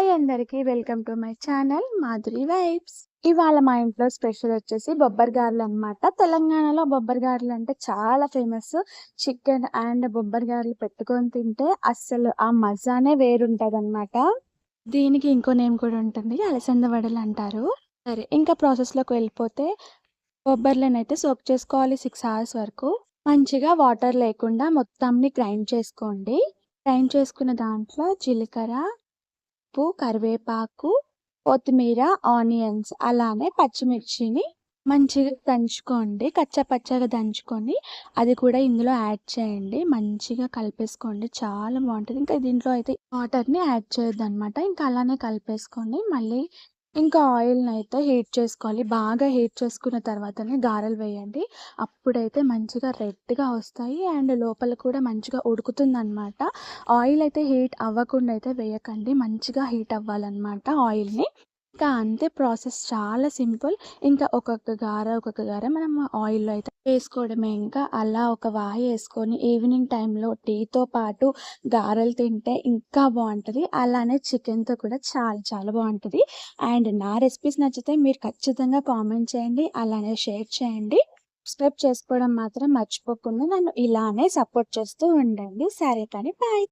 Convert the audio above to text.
Hi అందరికీ welcome to my channel Madhuri vibes. ఇవాళ మా ఇంట్లో స్పెషల్ వచ్చేసి బొబ్బర్ గారెలు అనమాట. తెలంగాణలో బొబ్బర్ గారెలు అంటే చాలా ఫేమస్. చికెన్ అండ్ బొబ్బర్ గారెలు పెట్టుకొని తింటే అస్సలు ఆ మజానే వేరుంటది అనమాట. దీనికి ఇంకో నేమ్ కూడా ఉంటుంది, అలసంద వడలు అంటారు. సరే, ఇంకా ప్రాసెస్లోకి వెళ్ళిపోతే బొబ్బర్లనైతే సోక్ చేసుకోవాలి 6 hours వరకు. మంచిగా వాటర్ లేకుండా మొత్తంని గ్రైండ్ చేసుకోండి. గ్రైండ్ చేసుకున్న దాంట్లో జీలకర్ర, ఉప్పు, కరివేపాకు, కొత్తిమీర, ఆనియన్స్ అలానే పచ్చిమిర్చిని మంచిగా దంచుకోండి. కచ్చా పచ్చాగా దంచుకొని అది కూడా ఇందులో యాడ్ చేయండి. మంచిగా కలిపేసుకోండి. చాలా బాగుంటుంది. ఇంకా దీంట్లో అయితే వాటర్ని యాడ్ చేయొద్దనమాట. ఇంకా అలానే కలిపేసుకొని మళ్ళీ ఇంకా ఆయిల్‌నైతే హీట్ చేసుకోవాలి. బాగా హీట్ చేసుకున్న తర్వాతనే గారెలు వేయండి. అప్పుడైతే మంచిగా రెడ్‌గా వస్తాయి అండ్ లోపల కూడా మంచిగా ఉడుకుతుందనమాట. ఆయిల్ అయితే హీట్ అవ్వకుండా అయితే వేయకండి. మంచిగా హీట్ అవ్వాలనమాట ఆయిల్‌ని. ఇంకా అంతే, ప్రాసెస్ చాలా సింపుల్. ఇంకా ఒక్కొక్క గార మనం ఆయిల్‌లో అయితే వేసుకోవడమే. ఇంకా అలా ఒక వాయేసుకొని ఈవినింగ్ టైంలో టీతో పాటు గారెలు తింటే ఇంకా బావుంటది. అలానే చికెన్‌తో కూడా చాలా చాలా బావుంటది. అండ్ నా రెసిపీస్ నచ్చితే మీరు ఖచ్చితంగా కామెంట్ చేయండి. అలానే షేర్ చేయండి. సబ్స్క్రైబ్ చేసుకోవడం మాత్రం మర్చిపోకుండా నన్ను ఇలానే సపోర్ట్ చేస్తూ ఉండండి. సరే కానీ బాయ్.